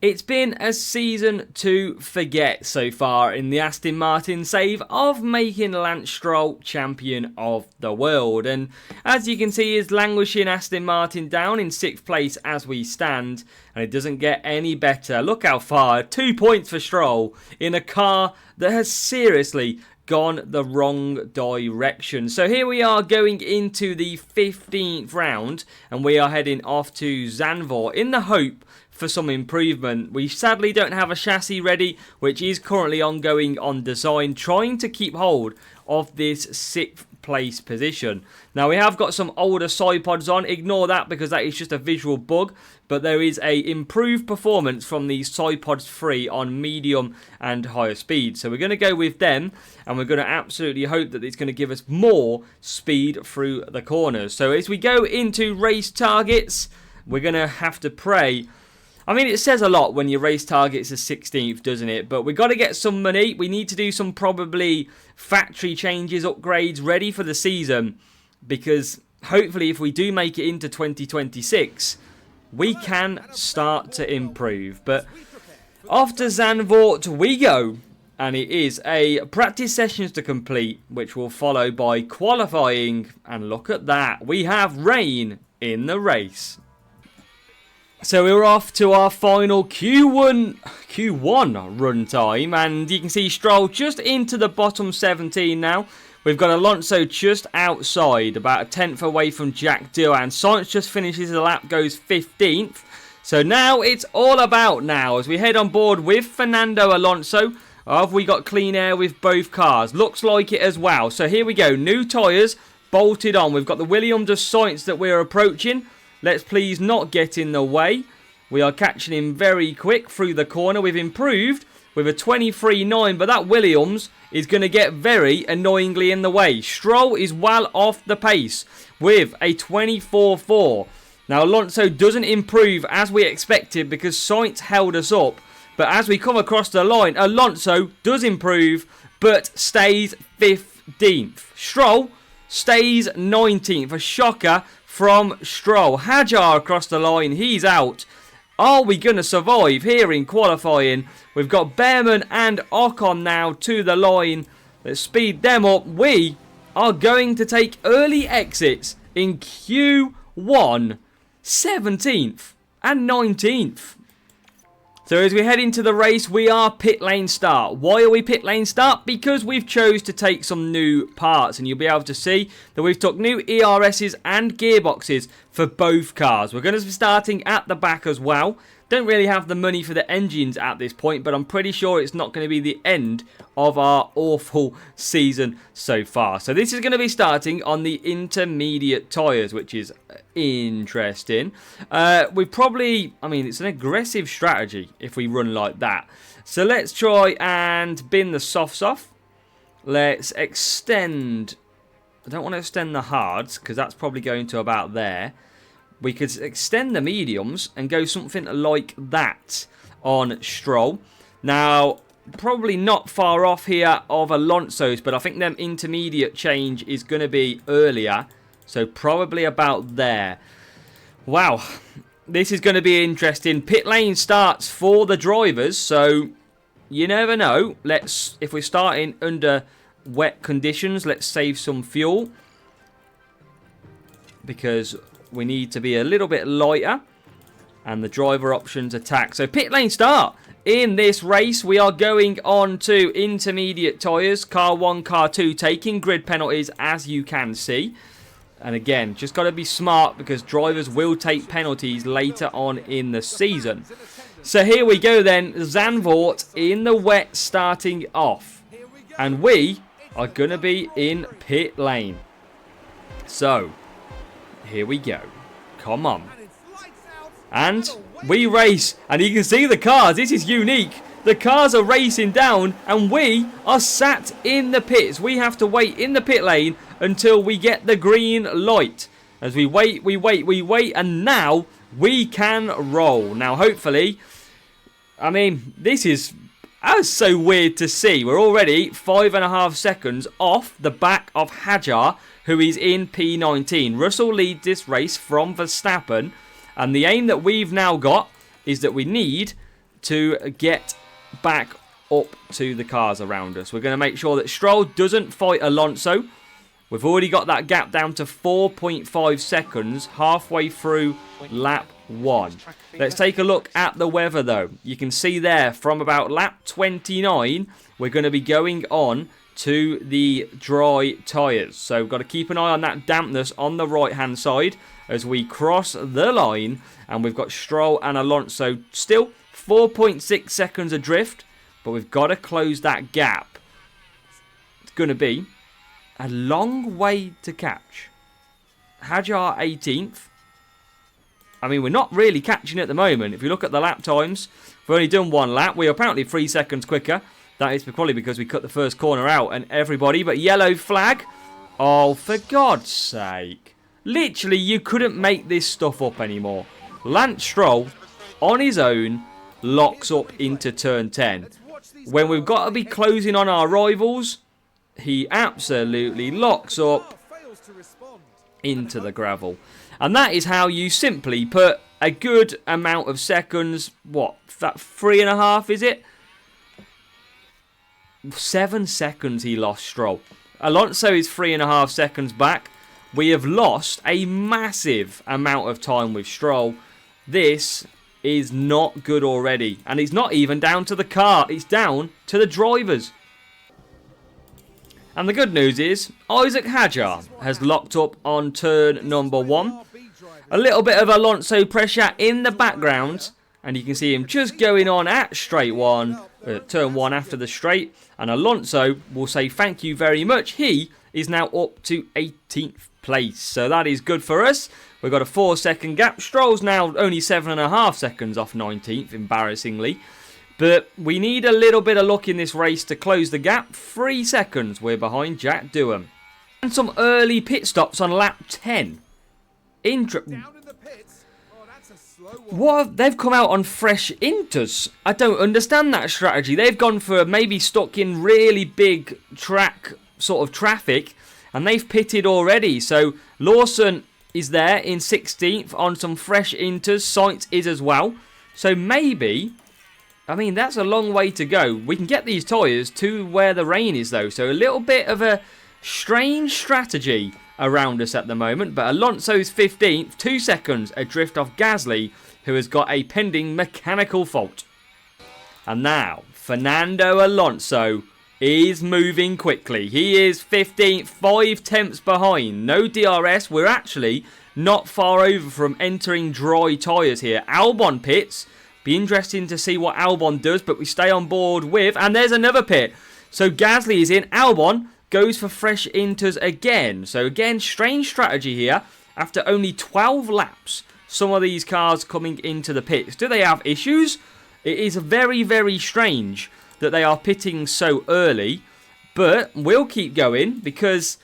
It's been a season to forget so far in the Aston Martin save of making Lance Stroll champion of the world. And as you can see, is languishing Aston Martin down in 6th place as we stand. And it doesn't get any better. Look how far. 2 points for Stroll in a car that has seriously gone the wrong direction. So here we are going into the 15th round. And we are heading off to Zandvoort in the hope for some improvement. We sadly don't have a chassis ready, which is currently ongoing on design, trying to keep hold of this 6th place position. Now we have got some older side pods on, ignore that because that is just a visual bug, but there is a improved performance from these side pods 3 on medium and higher speed. So we're going to go with them, and we're going to absolutely hope that it's going to give us more speed through the corners. So as we go into race targets, we're going to have to pray. I mean, it says a lot when your race target's a 16th, doesn't it? But we've got to get some money. We need to do some probably factory changes, upgrades, ready for the season. Because hopefully if we do make it into 2026, we can start to improve. But off to Zandvoort we go. And it is a practice sessions to complete, which will follow by qualifying. And look at that. We have rain in the race. So we're off to our final Q1 run time, and you can see Stroll just into the bottom 17 now. We've got Alonso just outside, about a 10th away from Jack Doohan. Sainz just finishes the lap, goes 15th. So now it's all about now as we head on board with Fernando Alonso. Have we got clean air with both cars? Looks like it as well. So here we go, new tyres bolted on. We've got the Williams of Sainz that we're approaching. Let's please not get in the way. We are catching him very quick through the corner. We've improved with a 23.9, but that Williams is going to get very annoyingly in the way. Stroll is well off the pace with a 24.4. Now, Alonso doesn't improve as we expected because Sainz held us up. But as we come across the line, Alonso does improve, but stays 15th. Stroll stays 19th. A shocker from Stroll. Hadjar across the line. He's out. Are we going to survive here in qualifying? We've got Behrman and Ocon now to the line. Let's speed them up. We are going to take early exits in Q1, 17th and 19th. So as we head into the race, we are pit lane start. Why are we pit lane start? Because we've chose to take some new parts. And you'll be able to see that we've took new ERSs and gearboxes for both cars. We're going to be starting at the back as well. Don't really have the money for the engines at this point, but I'm pretty sure it's not going to be the end of our awful season so far. So this is going to be starting on the intermediate tyres, which is interesting. We probably, I mean, it's an aggressive strategy if we run like that. So let's try and bin the softs off. Let's extend. I don't want to extend the hards because that's probably going to about there. We could extend the mediums and go something like that on Stroll. Now, probably not far off here of Alonso's, but I think them intermediate change is going to be earlier. So probably about there. Wow, this is going to be interesting. Pit lane starts for the drivers, so you never know. If we're starting under wet conditions, let's save some fuel. Because we need to be a little bit lighter. And the driver options attack. So pit lane start in this race. We are going on to intermediate tyres. Car 1, car 2 taking grid penalties as you can see. And again, just got to be smart because drivers will take penalties later on in the season. So here we go then. Zandvoort in the wet starting off. And we are going to be in pit lane. So here we go. Come on. And we race. And you can see the cars. This is unique. The cars are racing down. And we are sat in the pits. We have to wait in the pit lane until we get the green light. As we wait. And now we can roll. Now hopefully. I mean, this is so weird to see. We're already 5.5 seconds off the back of Hadjar, who is in P19. Russell leads this race from Verstappen. And the aim that we've now got is that we need to get back up to the cars around us. We're going to make sure that Stroll doesn't fight Alonso. We've already got that gap down to 4.5 seconds halfway through lap 1. Let's take a look at the weather though. You can see there from about lap 29, we're going to be going on to the dry tyres. So we've got to keep an eye on that dampness on the right hand side as we cross the line. And we've got Stroll and Alonso still 4.6 seconds adrift. But we've got to close that gap. It's going to be a long way to catch. Hadjar 18th. I mean, we're not really catching at the moment. If you look at the lap times, we've only done 1 lap. We're apparently 3 seconds quicker. That is probably because we cut the first corner out and everybody. But yellow flag. Oh, for God's sake. Literally, you couldn't make this stuff up anymore. Lance Stroll, on his own, locks up into turn 10. When we've got to be closing on our rivals, he absolutely locks up into the gravel. And that is how you simply put a good amount of seconds. What? That 3.5, is it? 7 seconds he lost, Stroll. Alonso is 3.5 seconds back. We have lost a massive amount of time with Stroll. This is not good already. And it's not even down to the car. It's down to the drivers. And the good news is, Isaac Hadjar has locked up on turn number 1. A little bit of Alonso pressure in the background. And you can see him just going on at straight 1. Turn 1 after the straight. And Alonso will say thank you very much. He is now up to 18th place. So that is good for us. We've got a 4-second gap. Stroll's now only 7.5 seconds off 19th, embarrassingly. But we need a little bit of luck in this race to close the gap. 3 seconds we're behind Jack Dooham. And some early pit stops on lap 10. What? They've come out on fresh inters. I don't understand that strategy. They've gone for maybe stuck in really big track sort of traffic. And they've pitted already. So Lawson is there in 16th on some fresh inters. Sainz is as well. So maybe, I mean, that's a long way to go. We can get these tyres to where the rain is though. So a little bit of a strange strategy around us at the moment. But Alonso's 15th, 2 seconds adrift off Gasly, who has got a pending mechanical fault. And now, Fernando Alonso is moving quickly. He is 15th, 5 tenths behind. No DRS. We're actually not far over from entering dry tyres here. Albon pits. Be interesting to see what Albon does, but we stay on board with... And there's another pit. So Gasly is in. Albon goes for fresh inters again. So again, strange strategy here. After only 12 laps, some of these cars coming into the pits. Do they have issues? It is very, very strange that they are pitting so early. But we'll keep going because,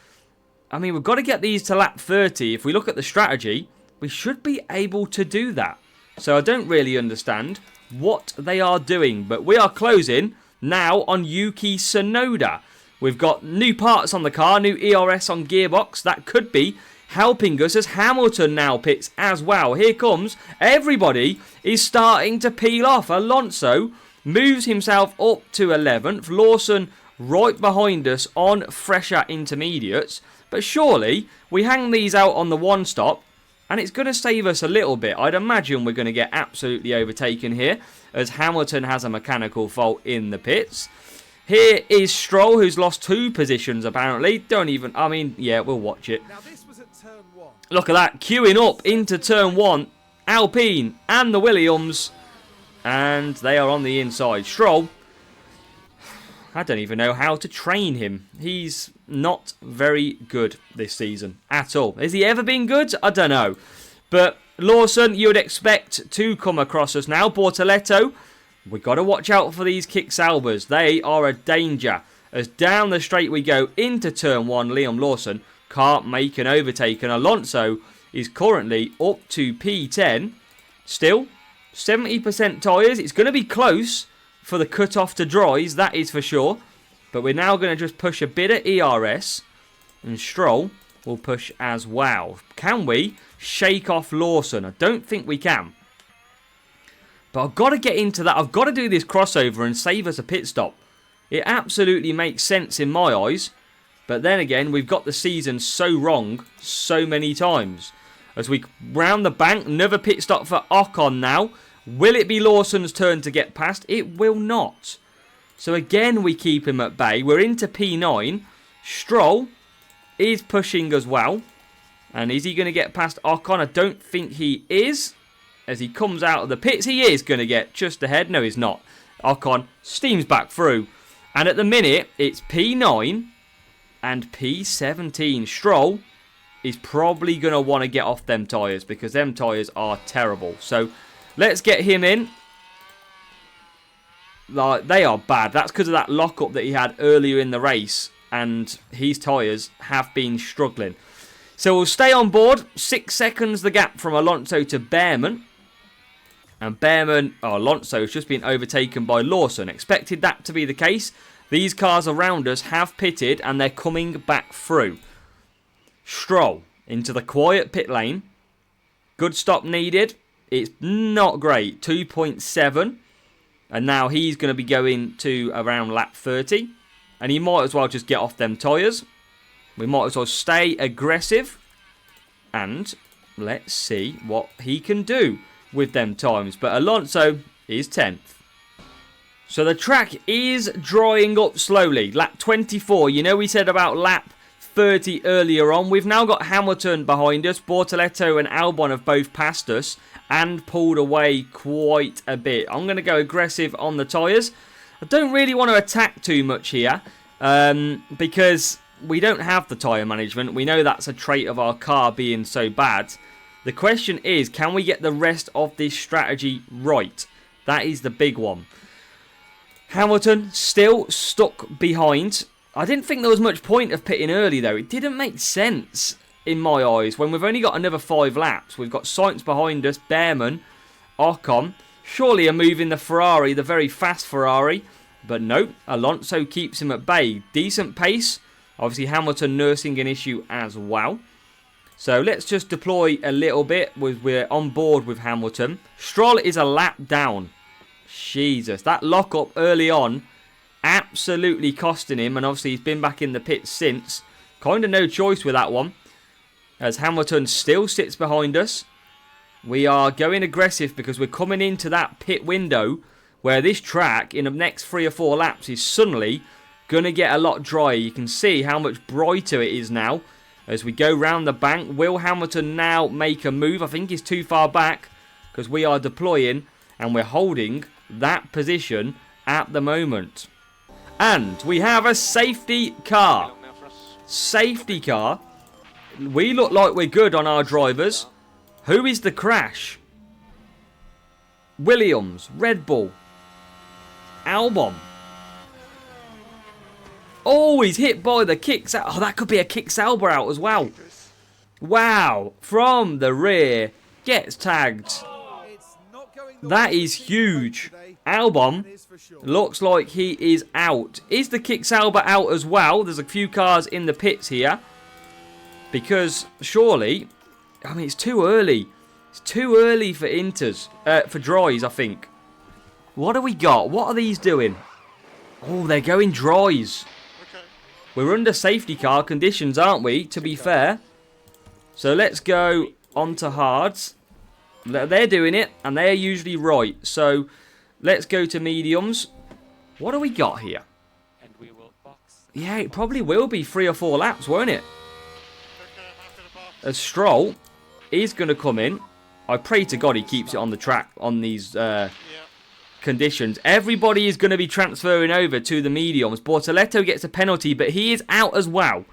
I mean, we've got to get these to lap 30. If we look at the strategy, we should be able to do that. So I don't really understand what they are doing. But we are closing now on Yuki Tsunoda. We've got new parts on the car, new ERS on gearbox. That could be helping us as Hamilton now pits as well. Here comes, everybody is starting to peel off. Alonso moves himself up to 11th. Lawson right behind us on fresher intermediates. But surely we hang these out on the one stop and it's going to save us a little bit. I'd imagine we're going to get absolutely overtaken here as Hamilton has a mechanical fault in the pits. Here is Stroll, who's lost 2 positions apparently. Yeah, we'll watch it. Now this was at turn 1. Look at that, queuing up into turn 1. Alpine and the Williams. And they are on the inside. Stroll, I don't even know how to train him. He's not very good this season at all. Has he ever been good? I don't know. But Lawson, you would expect to come across us now. Bortoletto, we've got to watch out for these kick salvers. They are a danger. As down the straight we go into turn 1, Liam Lawson can't make an overtake. And Alonso is currently up to P10. Still 70% tyres. It's going to be close for the cut-off to dries, that is for sure. But we're now going to just push a bit of ERS. And Stroll will push as well. Can we shake off Lawson? I don't think we can. But I've got to get into that. I've got to do this crossover and save us a pit stop. It absolutely makes sense in my eyes. But then again, we've got the season so wrong so many times. As we round the bank, another pit stop for Ocon now. Will it be Lawson's turn to get past? It will not. So again, we keep him at bay. We're into P9. Stroll is pushing as well. And is he going to get past Ocon? I don't think he is. As he comes out of the pits, he is going to get just ahead. No, he's not. Ocon steams back through. And at the minute, it's P9 and P17. Stroll is probably going to want to get off them tyres because them tyres are terrible. So let's get him in. Like, they are bad. That's because of that lockup that he had earlier in the race. And his tyres have been struggling. So we'll stay on board. 6 seconds the gap from Alonso to Behrman. And Alonso has just been overtaken by Lawson. Expected that to be the case. These cars around us have pitted and they're coming back through. Stroll into the quiet pit lane. Good stop needed. It's not great. 2.7. And now he's going to be going to around lap 30. And he might as well just get off them tyres. We might as well stay aggressive. And let's see what he can do with them times. But Alonso is 10th. So the track is drying up slowly. Lap 24. You know we said about lap 30 earlier on. We've now got Hamilton behind us. Bortoleto and Albon have both passed us and pulled away quite a bit. I'm going to go aggressive on the tyres. I don't really want to attack too much here because we don't have the tyre management. We know that's a trait of our car being so bad. The question is, can we get the rest of this strategy right? That is the big one. Hamilton still stuck behind. I didn't think there was much point of pitting early though. It didn't make sense in my eyes when we've only got another 5 laps. We've got Sainz behind us, Behrman, Ocon. Surely a move in the Ferrari, the very fast Ferrari. But no, Alonso keeps him at bay. Decent pace. Obviously Hamilton nursing an issue as well. So let's just deploy a little bit. We're on board with Hamilton. Stroll is a lap down. Jesus, that lockup early on absolutely costing him. And obviously he's been back in the pits since. Kind of no choice with that one. As Hamilton still sits behind us. We are going aggressive because we're coming into that pit window where this track in the next 3 or 4 laps is suddenly going to get a lot drier. You can see how much brighter it is now as we go round the bank. Will Hamilton now make a move? I think he's too far back because we are deploying and we're holding that position at the moment. And we have a safety car. Safety car. We look like we're good on our drivers. Who is the crash? Williams, Red Bull, Albon. Oh, he's hit by the kicks out. Oh, that could be a kick Sauber out as well. Wow, from the rear, gets tagged. That is huge. Albon looks like he is out. Is the kick Sauber out as well? There's a few cars in the pits here. Because surely, I mean, it's too early. It's too early for inters, for dries, I think. What do we got? What are these doing? Oh, they're going dries. Okay. We're under safety car conditions, aren't we? To be fair. So let's go on to hards. They're doing it, and they're usually right. So let's go to mediums. What do we got here? And we will box. Yeah, it probably will be 3 or 4 laps, won't it? As Stroll is going to come in. I pray to God he keeps it on the track on these conditions. Everybody is going to be transferring over to the mediums. Bortoleto gets a penalty, but he is out as well,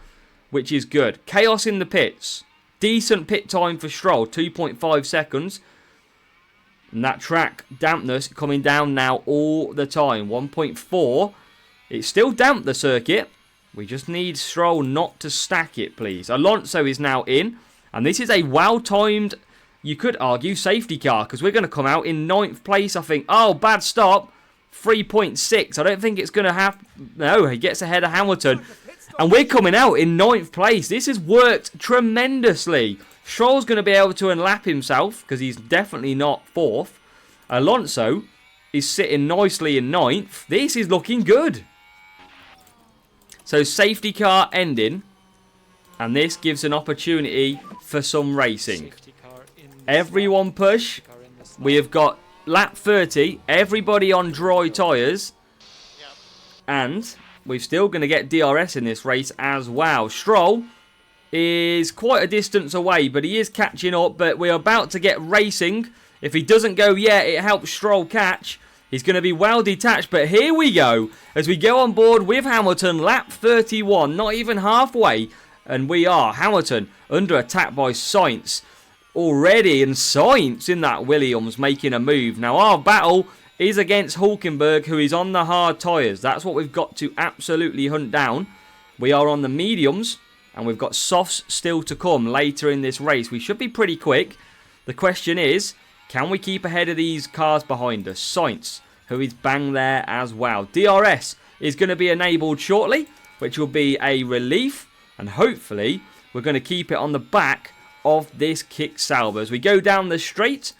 which is good. Chaos in the pits. Decent pit time for Stroll, 2.5 seconds. And that track dampness coming down now all the time. 1.4. It's still damp, the circuit. We just need Stroll not to stack it, please. Alonso is now in. And this is a well-timed, you could argue, safety car. Because we're going to come out in 9th place, I think. Oh, bad stop. 3.6. I don't think it's going to have... No, he gets ahead of Hamilton. And we're coming out in 9th place. This has worked tremendously. Stroll's going to be able to unlap himself. Because he's definitely not 4th. Alonso is sitting nicely in 9th. This is looking good. So safety car ending. And this gives an opportunity for some racing. Everyone push. We have got lap 30. Everybody on dry tyres. And we're still going to get DRS in this race as well. Stroll is quite a distance away, but he is catching up. But we're about to get racing. If he doesn't go yet, it helps Stroll catch. He's going to be well detached, but here we go. As we go on board with Hamilton, lap 31, not even halfway. And we are, Hamilton, under attack by Sainz already. And Sainz in that Williams making a move. Now our battle is against Hulkenberg, who is on the hard tyres. That's what we've got to absolutely hunt down. We are on the mediums, and we've got softs still to come later in this race. We should be pretty quick. The question is, can we keep ahead of these cars behind us? Sainz, who is bang there as well. DRS is going to be enabled shortly, which will be a relief. And hopefully, we're going to keep it on the back of this kick Sauber. As we go down the straight,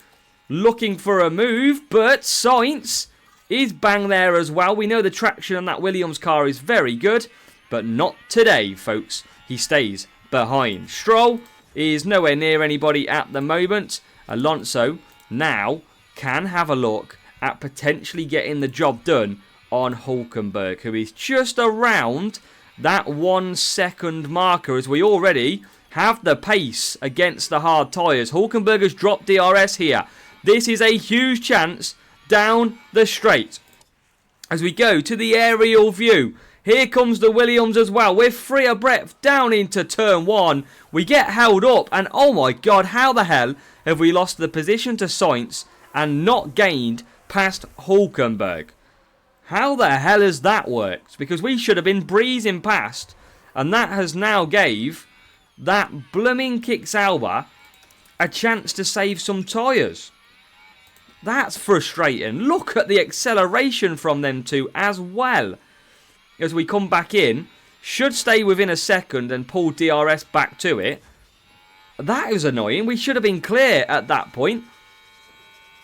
looking for a move, but Sainz is bang there as well. We know the traction on that Williams car is very good, but not today, folks. He stays behind. Stroll is nowhere near anybody at the moment. Alonso now can have a look at potentially getting the job done on Hulkenberg, who is just around that 1 second marker, as we already have the pace against the hard tyres. Hulkenberg has dropped DRS here. This is a huge chance down the straight. As we go to the aerial view, here comes the Williams as well. We're free of breath down into turn 1. We get held up, and oh my god, how the hell have we lost the position to Sainz and not gained past Hulkenberg? How the hell has that worked? Because we should have been breezing past, and that has now gave that blooming kick Sauber a chance to save some tyres. That's frustrating. Look at the acceleration from them two as well. As we come back in, should stay within a second and pull DRS back to it. That is annoying. We should have been clear at that point.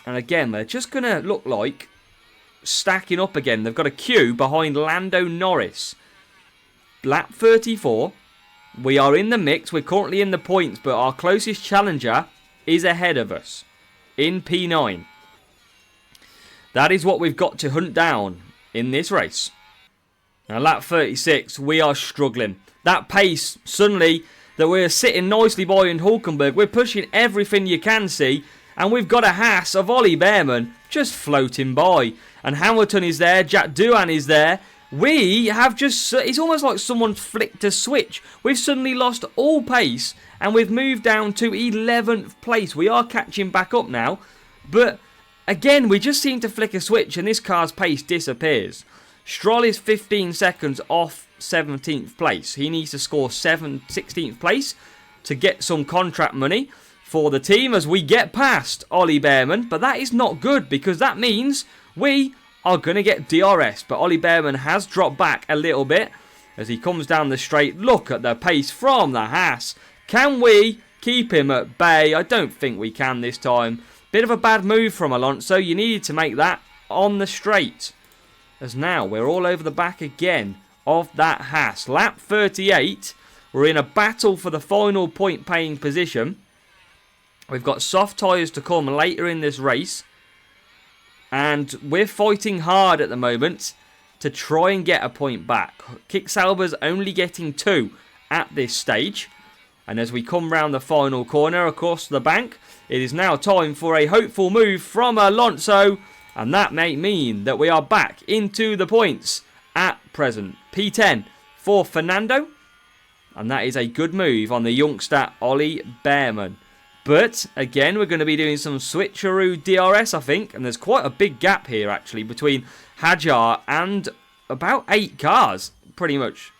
And again, they're just going to look like stacking up again. They've got a queue behind Lando Norris. Lap 34. We are in the mix. We're currently in the points, but our closest challenger is ahead of us in P9. That is what we've got to hunt down in this race. Now, lap 36, we are struggling. That pace, suddenly, that we're sitting nicely behind Hulkenberg. We're pushing everything you can see. And we've got a Haas of Ollie Behrman just floating by. And Hamilton is there. Jack Doohan is there. We have just... It's almost like someone flicked a switch. We've suddenly lost all pace. And we've moved down to 11th place. We are catching back up now. But, again, we just seem to flick a switch. And this car's pace disappears. Stroll is 15 seconds off 17th place. He needs to score 16th place to get some contract money for the team as we get past Ollie Behrman. But that is not good because that means we are going to get DRS. But Ollie Behrman has dropped back a little bit as he comes down the straight. Look at the pace from the Haas. Can we keep him at bay? I don't think we can this time. Bit of a bad move from Alonso. You needed to make that on the straight. As now we're all over the back again of that Haas. Lap 38. We're in a battle for the final point paying position. We've got soft tyres to come later in this race. And we're fighting hard at the moment to try and get a point back. Kick Sauber's only getting 2 at this stage. And as we come round the final corner across the bank, it is now time for a hopeful move from Alonso. And that may mean that we are back into the points at present. P10 for Fernando. And that is a good move on the youngster Ollie Behrman. But, again, we're going to be doing some switcheroo DRS, I think. And there's quite a big gap here, actually, between Hajar and about 8 cars, pretty much.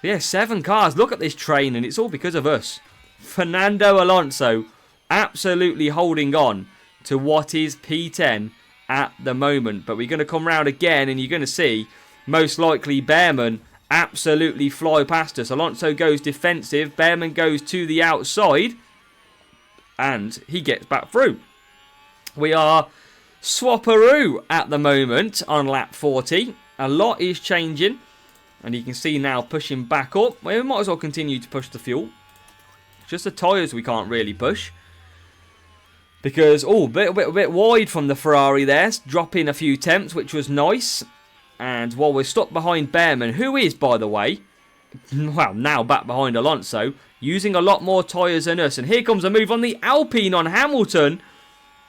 Yeah, 7 cars. Look at this train, and it's all because of us. Fernando Alonso absolutely holding on to what is P10 at the moment. But we're going to come round again, and you're going to see, most likely, Behrman absolutely fly past us. Alonso goes defensive. Behrman goes to the outside. And he gets back through. We are swapperoo at the moment on lap 40. A lot is changing. And you can see now pushing back up. Well, we might as well continue to push the fuel. Just the tyres we can't really push. Because, oh, a bit wide from the Ferrari there. Dropping a few temps, which was nice. And while we're stuck behind Behrman, who is, by the way, well, now back behind Alonso, using a lot more tyres than us. And here comes a move on the Alpine on Hamilton.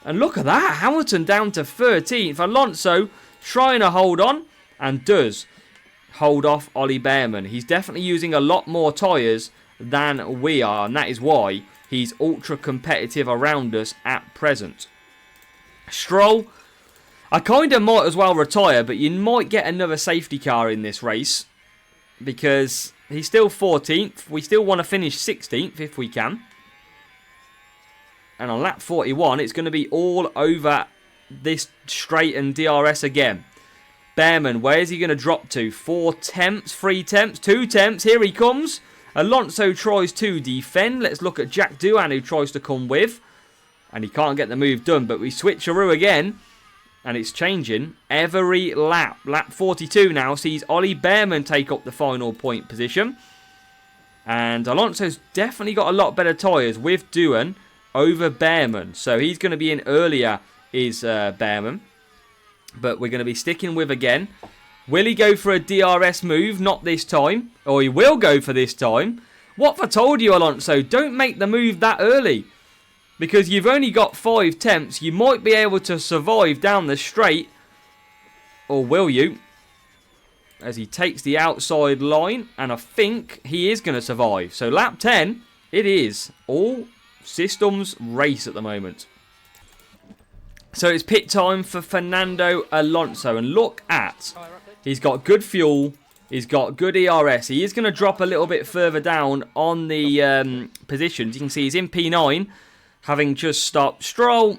And look at that, Hamilton down to 13th. Alonso trying to hold on, and does hold off Ollie Behrman. He's definitely using a lot more tyres than we are, and that is why he's ultra competitive around us at present. Stroll, I kind of might as well retire, but you might get another safety car in this race, because he's still 14th. We still want to finish 16th if we can. And on lap 41, it's going to be all over this straight and DRS again. Behrman, where is he going to drop to? 4 temps, 3 temps, 2 temps. Here he comes. Alonso tries to defend. Let's look at Jack Doohan, who tries to come with. And he can't get the move done, but we switcheroo again. And it's changing every lap. Lap 42 now sees Ollie Behrman take up the final point position. And Alonso's definitely got a lot better tyres with Doohan over Behrman. So he's going to be in earlier is Behrman. But we're going to be sticking with again. Will he go for a DRS move? Not this time. Or he will go for this time. What have I told you, Alonso? Don't make the move that early. Because you've only got 5 temps. You might be able to survive down the straight. Or will you? As he takes the outside line. And I think he is going to survive. So lap 10, it is all systems race at the moment. So it's pit time for Fernando Alonso. And look at, he's got good fuel. He's got good ERS. He is going to drop a little bit further down on the positions. You can see he's in P9, having just stopped. Stroll,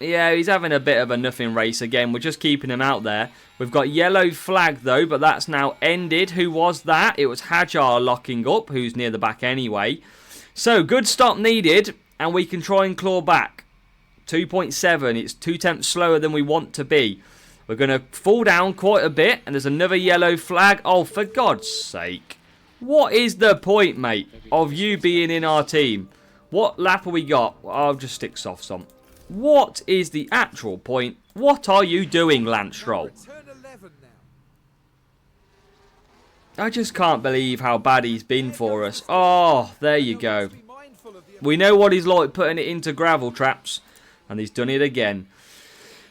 yeah, he's having a bit of a nothing race again. We're just keeping him out there. We've got yellow flag, though, but that's now ended. Who was that? It was Hajar locking up, who's near the back anyway. So, good stop needed, and we can try and claw back. 2.7, it's 2 temps slower than we want to be. We're going to fall down quite a bit, and there's another yellow flag. Oh, for God's sake. What is the point, mate, of you being in our team? What lap have we got? I'll just stick softs on. What is the actual point? What are you doing, Lance Stroll? I just can't believe how bad he's been for us. Oh, there you go. We know what he's like putting it into gravel traps. And he's done it again.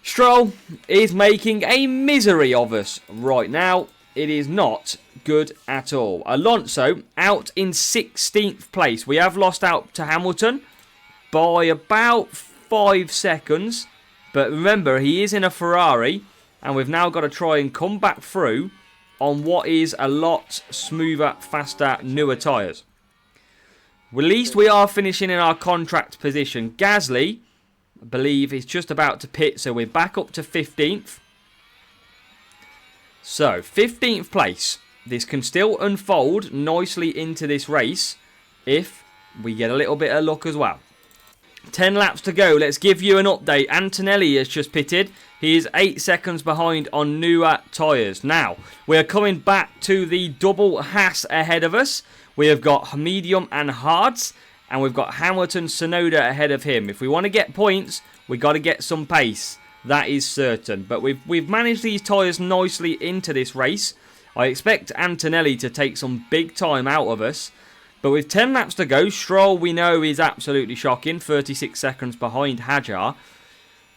Stroll is making a misery of us right now. It is not good at all. Alonso out in 16th place. We have lost out to Hamilton by about 5 seconds. But remember, he is in a Ferrari. And we've now got to try and come back through on what is a lot smoother, faster, newer tyres. At least we are finishing in our contract position. Gasly, I believe, is just about to pit, so we're back up to 15th. So, 15th place. This can still unfold nicely into this race if we get a little bit of luck as well. 10 laps to go. Let's give you an update. Antonelli has just pitted. He is 8 seconds behind on newer tyres. Now, we're coming back to the double Haas ahead of us. We have got medium and hards. And we've got Hamilton Sonoda ahead of him. If we want to get points, we've got to get some pace. That is certain. But we've managed these tyres nicely into this race. I expect Antonelli to take some big time out of us. But with 10 laps to go, Stroll, we know, is absolutely shocking. 36 seconds behind Hajar.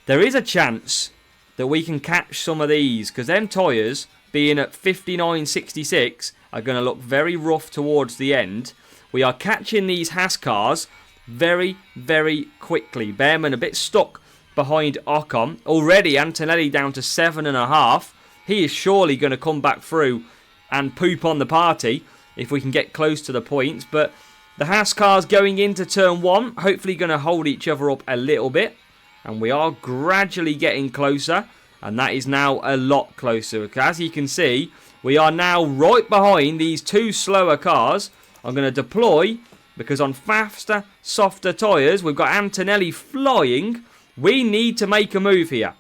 There is a chance that we can catch some of these. Because them tyres, being at 59.66, are going to look very rough towards the end. We are catching these Haas cars very, very quickly. Behrman a bit stuck behind Ocon. Already Antonelli down to 7.5. He is surely going to come back through and poop on the party if we can get close to the points. But the Haas cars going into turn 1, hopefully going to hold each other up a little bit. And we are gradually getting closer. And that is now a lot closer. As you can see, we are now right behind these 2 slower cars. I'm going to deploy, because on faster, softer tyres, we've got Antonelli flying. We need to make a move here.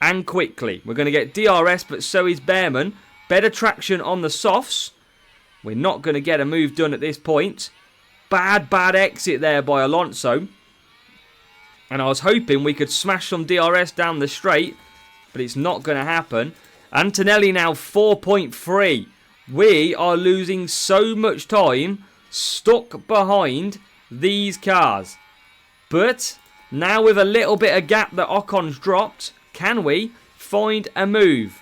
and quickly. We're going to get DRS, but so is Behrman. Better traction on the softs. We're not going to get a move done at this point. Bad exit there by Alonso. And I was hoping we could smash some DRS down the straight, but it's not going to happen. Antonelli now 4.3. We are losing so much time stuck behind these cars. But now with a little bit of gap that Ocon's dropped, can we find a move?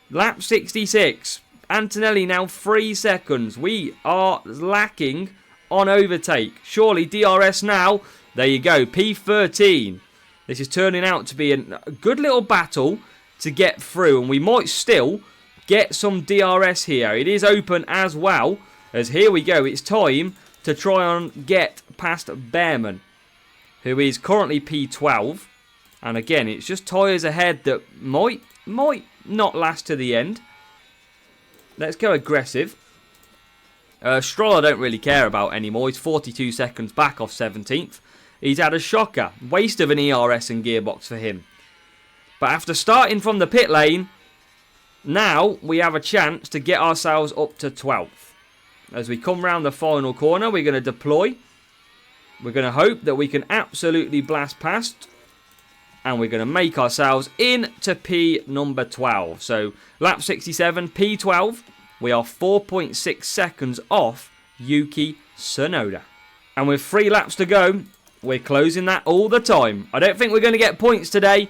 Lap 66. Antonelli now 3 seconds. We are lacking on overtake. Surely DRS now. There you go. P13. This is turning out to be a good little battle to get through. And we might still get some DRS here. It is open as well. As here we go. It's time to try and get past Behrman, who is currently P12. And again, it's just tyres ahead that might not last to the end. Let's go aggressive. Stroll I don't really care about anymore. He's 42 seconds back off 17th. He's had a shocker. Waste of an ERS and gearbox for him. But after starting from the pit lane, now we have a chance to get ourselves up to 12th. As we come round the final corner, we're going to deploy. We're going to hope that we can absolutely blast past. And we're going to make ourselves into P number 12. So, lap 67, P12. We are 4.6 seconds off Yuki Tsunoda. And with 3 laps to go, we're closing that all the time. I don't think we're going to get points today.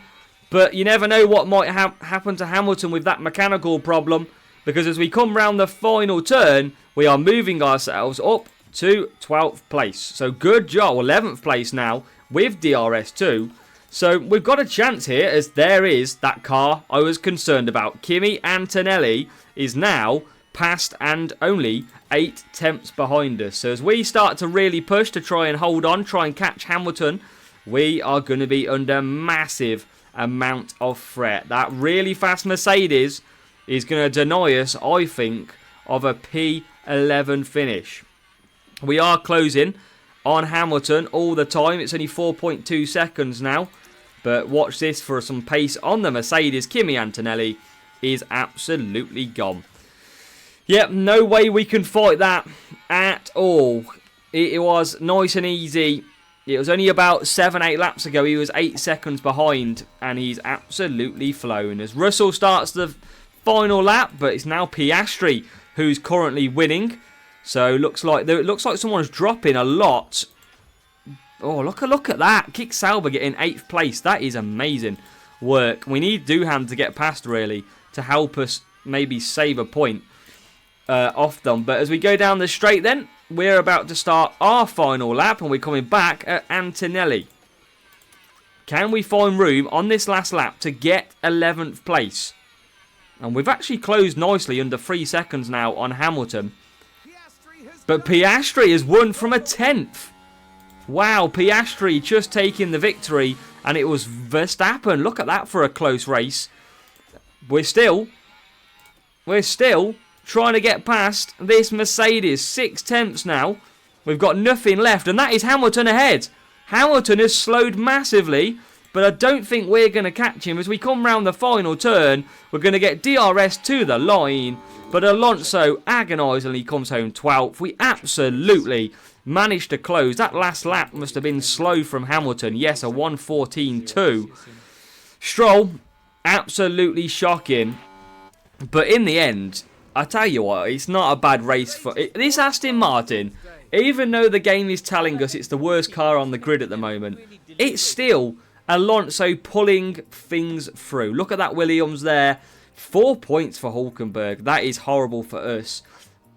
But you never know what might happen to Hamilton with that mechanical problem. Because as we come round the final turn, we are moving ourselves up to 12th place. So, good job. 11th place now with DRS2. So, we've got a chance here as there is that car I was concerned about. Kimi Antonelli is now past and only 8 tenths behind us. So, as we start to really push to try and hold on, try and catch Hamilton, we are going to be under massive amount of threat. That really fast Mercedes is going to deny us, I think, of a P11 finish. We are closing on Hamilton all the time. It's only 4.2 seconds now. But watch this for some pace on the Mercedes. Kimi Antonelli is absolutely gone. Yep, no way we can fight that at all. It was nice and easy. It was only about 7-8 laps ago. He was 8 seconds behind. And he's absolutely flown. As Russell starts the final lap. But it's now Piastri who's currently winning. So it looks like someone's dropping a lot. Oh, look at that. Kick Sauber getting 8th place. That is amazing work. We need Doohan to get past, really, to help us maybe save a point off them. But as we go down the straight then, we're about to start our final lap, and we're coming back at Antonelli. Can we find room on this last lap to get 11th place? And we've actually closed nicely under 3 seconds now on Hamilton. But Piastri has won from a 10th. Wow, Piastri just taking the victory, and it was Verstappen. Look at that for a close race. We're still trying to get past this Mercedes. 6 tenths now. We've got nothing left, and that is Hamilton ahead. Hamilton has slowed massively, but I don't think we're going to catch him. As we come round the final turn, we're going to get DRS to the line, but Alonso agonisingly comes home 12th. We absolutely managed to close. That last lap must have been slow from Hamilton. Yes, a 1:14.2. Stroll, absolutely shocking. But in the end, I tell you what, it's not a bad race for this Aston Martin. Even though the game is telling us it's the worst car on the grid at the moment, it's still Alonso pulling things through. Look at that Williams there. 4 points for Hulkenberg. That is horrible for us.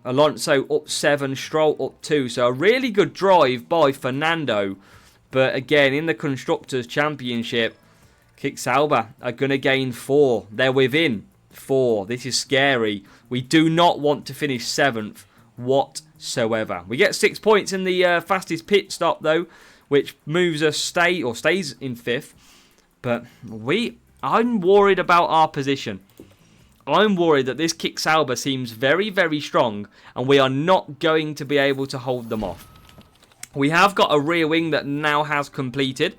Alonso up 7, Stroll up 2. So a really good drive by Fernando. But again, in the Constructors' Championship, Kick Sauber are going to gain 4. They're within 4. This is scary. We do not want to finish 7th whatsoever. We get 6 points in the fastest pit stop though, which moves us stays in 5th. But I'm worried about our position. I'm worried that this Kick Sauber seems very, very strong, and we are not going to be able to hold them off. We have got a rear wing that now has completed,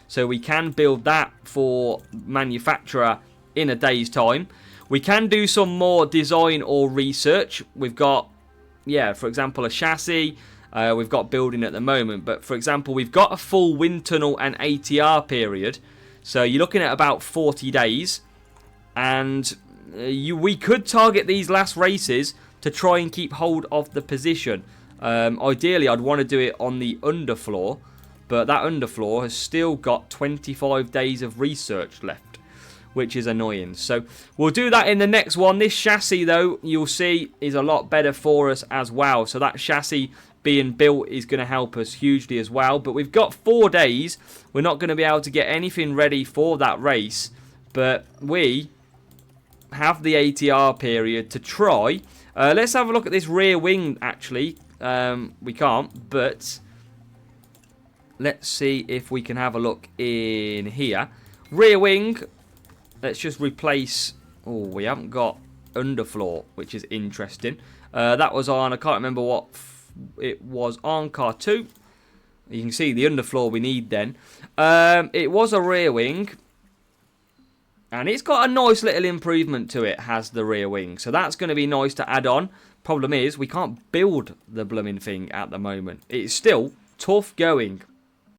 So we can build that for manufacturer in a day's time. We can do some more design or research. We've got, yeah, for example, a chassis. We've got building at the moment. But, for example, we've got a full wind tunnel and ATR period. So you're looking at about 40 days. And we could target these last races to try and keep hold of the position. Ideally, I'd want to do it on the underfloor. But that underfloor has still got 25 days of research left, which is annoying. So we'll do that in the next one. This chassis, though, you'll see is a lot better for us as well. So that chassis being built is going to help us hugely as well. But we've got 4 days. We're not going to be able to get anything ready for that race. But we have the ATR period to try. Let's have a look at this rear wing, actually. We can't, but let's see if we can have a look in here. Rear wing. Let's just replace... Oh, we haven't got underfloor, which is interesting. That was on... I can't remember what it was on car 2. You can see the underfloor we need then. It was a rear wing. And it's got a nice little improvement to it, has the rear wing. So that's going to be nice to add on. Problem is, we can't build the blooming thing at the moment. It's still tough going.